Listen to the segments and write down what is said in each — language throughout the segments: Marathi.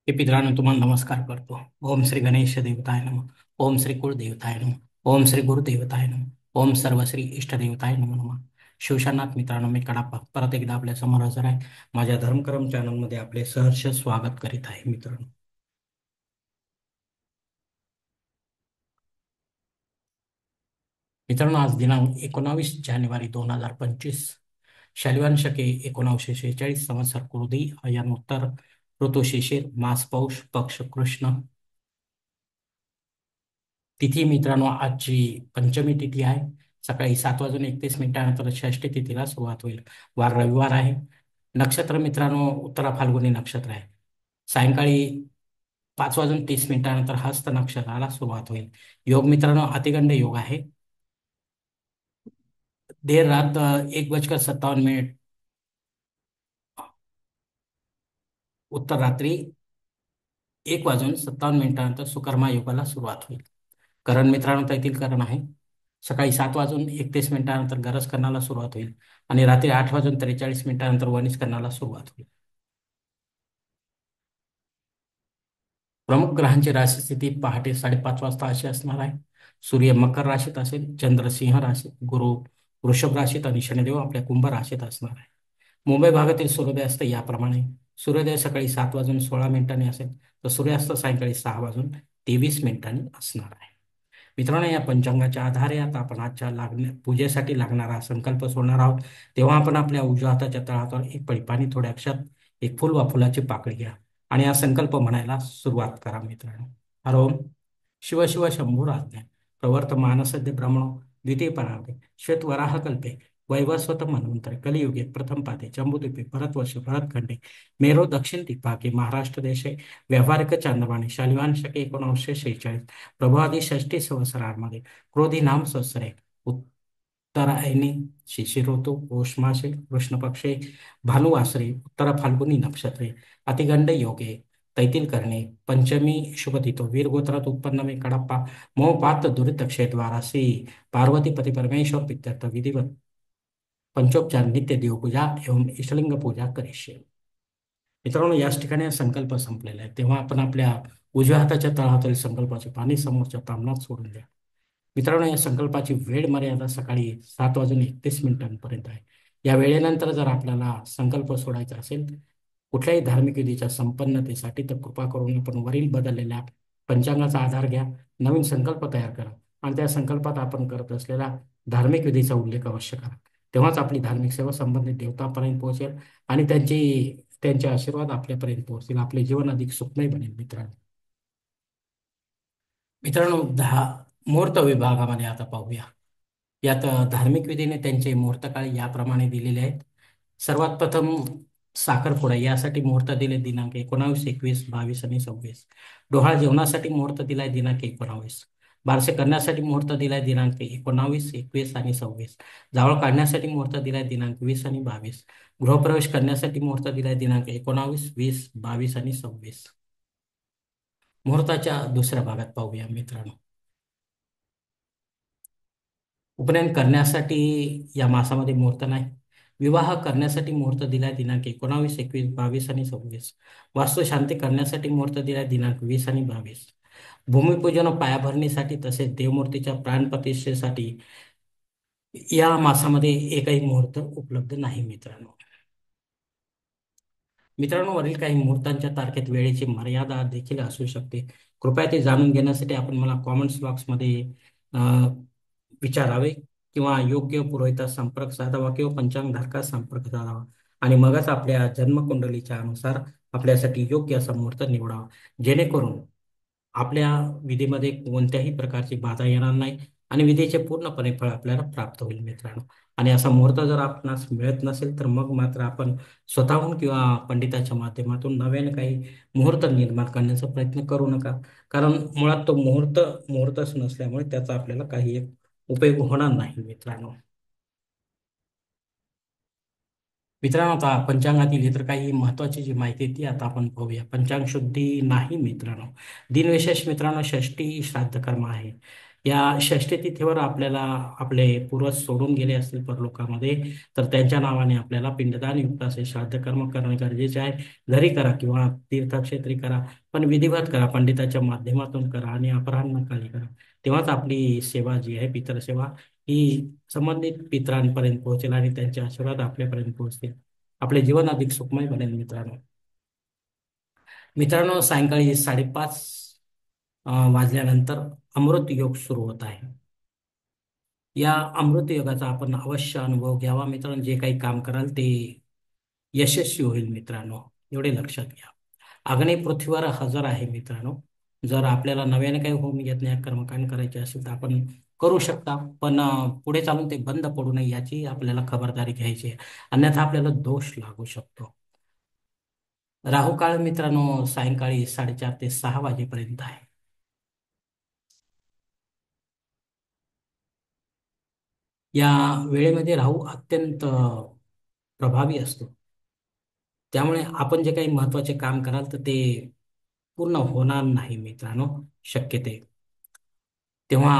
हे पितरांनो तुम्हाला नमस्कार करतो. ओम श्री गणेश देवताय नमः. ओम श्री कुळदेवताय नमः. ओम श्री गुरुदेवताय नमः. ओम सर्व श्री इष्टदेवताय नमः नमः. शिवशानात मित्रांनो, मी कडाप्पा परत एकदा आपल्या समोर हजर आहे. माझ्या धर्मकरम चॅनलमध्ये आपले सहर्ष स्वागत करीत आहे मित्रांनो. मित्रांनो, आज दिनांक 19 जानेवारी 2025, शालिवान शके 1946, संवत्सर कुरोधी, अयन उत्तर, ऋतू शिशिर, मास पौष, पक्ष कृष्ण, तिथी मित्रांनो आजची पंचमी तिथी आहे. सकाळी 7:31 षष्टी तिथीला सुरुवात होईल. वार रविवार आहे. नक्षत्र मित्रांनो उत्तरा फाल्गुनी नक्षत्र आहे. सायंकाळी 5:30 हस्त नक्षत्राला सुरुवात होईल. योग मित्रांनो अतिगंड योग आहे. देर रात 1:57 उत्तर रात्री 1:57 सुकर्मा योगाला सुरुवात होईल. करण मित्रांनो तैतील करण आहे. सकाळी 7:31 गरज करण्याला सुरुवात होईल आणि रात्री 8:43 वनिज करण्याला सुरुवात होईल. प्रमुख ग्रहांची राशी स्थिती पहाटे 5:30 वाजता अशी असणार आहे. सूर्य मकर राशीत असेल, चंद्र सिंह राशीत, गुरु वृषभ राशीत आणि शनिदेव आपल्या कुंभ राशीत असणार आहे. मुंबई भागातील सूर्योदयास्त याप्रमाणे: सूर्योदय सकाळी 7:16 असेल, तर सूर्यास्त सायंकाळी 6:23 असणार आहे. मित्रांनो, या पंचांगाच्या आधारे आता आपण आजच्या पूजेसाठी लागणारा संकल्प सोडणार आहोत. तेव्हा आपण आपल्या उजव्या हाताच्या तळहातावर एक पळी पाणी, थोड्या अक्षात एक फुल वा फुलाची पाकळी घ्या आणि हा संकल्प म्हणायला सुरुवात करा मित्रांनो. हरोम शिव शिव शंभुराज्ञा प्रवर्तमानसद्य ब्रह्मणो द्वितीय परार्धे श्वेतवराह कल्पे वैवस्वत मन्वंतरे कलियुगे प्रथम पादे जम्बूद्वीपे भरतवर्षे भरतखंडे मेरो दक्षिण दिग्भागे महाराष्ट्र देशे व्यावहारिक चांद्रमाने शालिवान शके 1946 प्रभादी षष्टी संवत्सरामध्ये क्रोधी नाम संवत्सरे उत्तरायणी शिशिर ऋतू पौष मासे कृष्ण पक्षे भानुवासरे उत्तर फाल्गुनी नक्षत्रे अतिगंड योगे तैतील करणे पंचमी शुभ तिथो वीर गोत्रात उत्पन्न में कड़प्पा मोहपात दुरित क्षेत्रवारासी पार्वतीपति परमेश्वर पित्यर्थ विधिवत पंचोपचार नित्य देवपूजा एवं इष्टलिंग पूजा करिष्ये. मित्रांनो, याच ठिकाणी संकल्प संपलेला आहे. तेव्हा आपण आपल्या उजव्या हाताच्या तळहातातील संकल्पाचे पाणी समोरच्या तामणात सोडून द्या. मित्रांनो, या संकल्पाची वेळ मर्यादा सकाळी 7:31 आहे. या वेळेनंतर जर आपल्याला संकल्प सोडायचा असेल कुठल्याही धार्मिक विधीच्या संपन्नतेसाठी, तर कृपा करून आपण वरील बदललेल्या पंचांगाचा आधार घ्या, नवीन संकल्प तयार करा आणि त्या संकल्पात आपण करत असलेल्या धार्मिक विधीचा उल्लेख अवश्य करा. तेव्हाच आपली धार्मिक सेवा संबंधित देवतांपर्यंत पोहोचेल आणि त्यांचे आशीर्वाद आपल्यापर्यंत पोहोचतील. आपले जीवन अधिक सुखमय बनेल. मित्रांनो, मुहूर्त विभागामध्ये आता पाहूया. यात धार्मिक विधीने त्यांचे मुहूर्तकाळ याप्रमाणे दिलेले आहेत. सर्वात प्रथम साखरपुडा यासाठी मुहूर्त दिले दिनांक 19, 21, 22 आणि 26. डोहाळ जेवणासाठी मुहूर्त दिलाय दिनांक 19. बारसे करण्यासाठी मुहूर्त दिलाय दिनांक 19, 21 आणि 26. जावळ काढण्यासाठी मुहूर्त दिलाय दिनांक 20 आणि 22. गृहप्रवेश करण्यासाठी मुहूर्त दिलाय दिनांक 19, 20, 22 आणि 26. मुहूर्ताच्या दुसऱ्या भागात पाहूया मित्रांनो. उपनयन करण्यासाठी या मासामध्ये मुहूर्त नाही. विवाह करण्यासाठी मुहूर्त दिलाय दिनांक 19, 21, 22 आणि 26. वास्तुशांती करण्यासाठी मुहूर्त दिलाय दिनांक 20 आणि 22. भूमिपूजन व पायाभरणीसाठी तसेच देवमूर्तीच्या प्राणप्रतिष्ठेसाठी या मासामध्ये एकही मुहूर्त उपलब्ध नाही मित्रांनो. वरील काही मुहूर्तांच्या तारखेत वेळेची मर्यादा देखील असू शकते. कृपया ते जाणून घेण्यासाठी आपण मला कॉमेंट्स बॉक्समध्ये विचारावे किंवा योग्य पुरोहिता संपर्क साधावा किंवा पंचांगधारकास संपर्क साधावा आणि मगच आपल्या जन्मकुंडलीच्या अनुसार आपल्यासाठी योग्य असा मुहूर्त निवडावा, जेणेकरून आपल्या विधीमध्ये कोणत्याही प्रकारची बाधा येणार नाही आणि विधीचे पूर्णपणे फळ आपल्याला प्राप्त होईल मित्रांनो. आणि असा मुहूर्त जर आपणास मिळत नसेल तर मग मात्र आपण स्वतःहून किंवा पंडिताच्या माध्यमातून नव्याने काही मुहूर्त निर्माण करण्याचा प्रयत्न करू नका. कारण मुळात तो मुहूर्तच नसल्यामुळे त्याचा आपल्याला काही एक उपयोग होणार नाही मित्रांनो. आता पंचांगातील इतर काही महत्वाची जी माहिती आहे ती आता आपण पाहूया. पंचांग शुद्धी नाही मित्रांनो. दिनविशेष मित्रांनो षष्टी श्राद्ध कर्म आहे. या षष्ठी तिथीवर आपल्याला आपले पूर्वज सोडून गेले असतील परलोकामध्ये, तर त्यांच्या नावाने आपल्याला पिंडदान युक्त असे श्राद्ध कर्म करणे गरजेचे आहे. घरी करा किंवा तीर्थक्षेत्री करा, पण विधिवत करा, पंडिताच्या माध्यमातून करा आणि अपराह्नकाळी करा. तेव्हाच आपली सेवा जी आहे, पितरसेवा, ही संबंधित पितरांपर्यंत पोहोचेल आणि त्यांचे आशीर्वाद आपल्यापर्यंत पोहोचतील. आपले जीवन अधिक सुखमय बनेल मित्रांनो. मित्रांनो, सायंकाळी 5:30 वाजल्यानंतर अमृत योग सुरू होत आहे. या अमृत योगाचा आपण अवश्य अनुभव घ्यावा मित्रांनो. जे काही काम कराल ते यशस्वी होईल मित्रांनो, एवढे लक्षात घ्या. अग्नी पृथ्वीवर हजर आहे मित्रांनो. जर आपल्याला नव्याने काही होम यज्ञ कर्मकांड करायचे असेल तर आपण करू शकता, पण पुढे चालून ते बंद पडू नये याची आपल्याला खबरदारी घ्यायची आहे. अन्यथा आपल्याला दोष लागू शकतो. राहू काळ मित्रांनो सायंकाळी 4:30 ते 6 वाजेपर्यंत आहे. या वेळेमध्ये राहू अत्यंत प्रभावी असतो. त्यामुळे आपण जे काही महत्वाचे काम कराल तर ते पूर्ण होणार नाही मित्रांनो, शक्यते. तेव्हा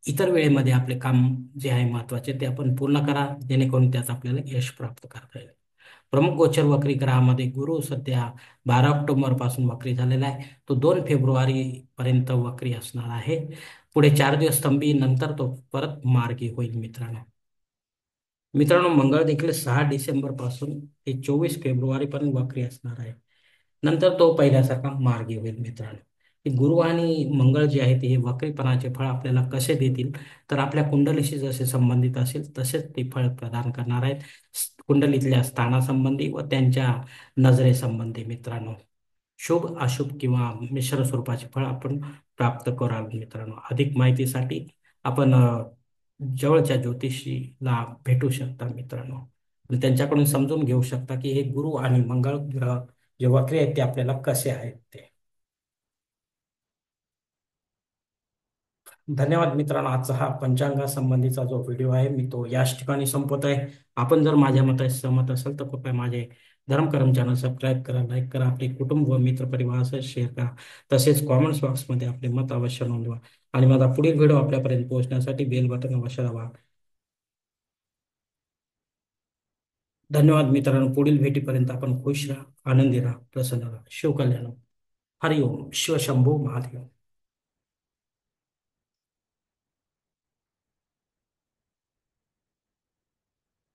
इतर वेळेमध्ये आपले काम जे आहे महत्वाचे ते आपण पूर्ण करा, जेणेकरून त्यात आपल्याला यश प्राप्त करता येईल. प्रमुख गोचर वक्री ग्रहामध्ये गुरु सध्या 12 ऑक्टोबर पासून वक्री झालेला आहे. तो 2 फेब्रुवारी पर्यंत वक्री असणार आहे. पुढे 4 दिवस स्तंभी, नंतर तो परत मार्गी होईल मित्रांनो. मित्रांनो, मंगळ देखील 6 डिसेंबर पासून ते 24 फेब्रुवारी पर्यंत वक्री असणार आहे. नंतर तो पहिल्यासारखा मार्गी होईल मित्रांनो. हे गुरु आणि मंगळ जे आहेत हे वक्रीपणाचे फळ आपल्याला कसे देतील, तर आपल्या कुंडलीशी जसे संबंधित असेल तसेच ते फळ प्रदान करणार आहेत. कुंडलीतल्या स्थानासंबंधी व त्यांच्या नजरेसंबंधी मित्रांनो. शुभ, अशुभ किंवा मिश्र स्वरूपाचे फळ आपण प्राप्त कराल मित्रांनो. अधिक माहितीसाठी आपण जवळच्या ज्योतिषीला भेटू शकता मित्रांनो. आणि त्यांच्याकडून समजून घेऊ शकता की हे गुरु आणि मंगळ ग्रह जे वक्री आहेत ते आपल्याला कसे आहेत ते. धन्यवाद मित्रांनो. आजचा हा पंचांगा संबंधीचा जो व्हिडिओ आहे मी तो याच ठिकाणी संपवत आहे. आपण जर माझ्या मताशी सहमत असाल तर कृपया माझे धर्मकरम चॅनल सबस्क्राईब करा, लाईक करा, आपले कुटुंब व मित्र परिवारासह शेअर करा. तसेच कॉमेंट्स बॉक्समध्ये आपले मत अवश्य नोंदवा आणि माझा पुढील व्हिडिओ आपल्यापर्यंत पोहोचण्यासाठी बेल बटन अवश्य दाबा. धन्यवाद मित्रांनो. पुढील भेटीपर्यंत आपण खुश राहा, आनंदी राहा, प्रसन्न राहा. शिवकल्याण. हरिओम. शिवशंभू महादेव.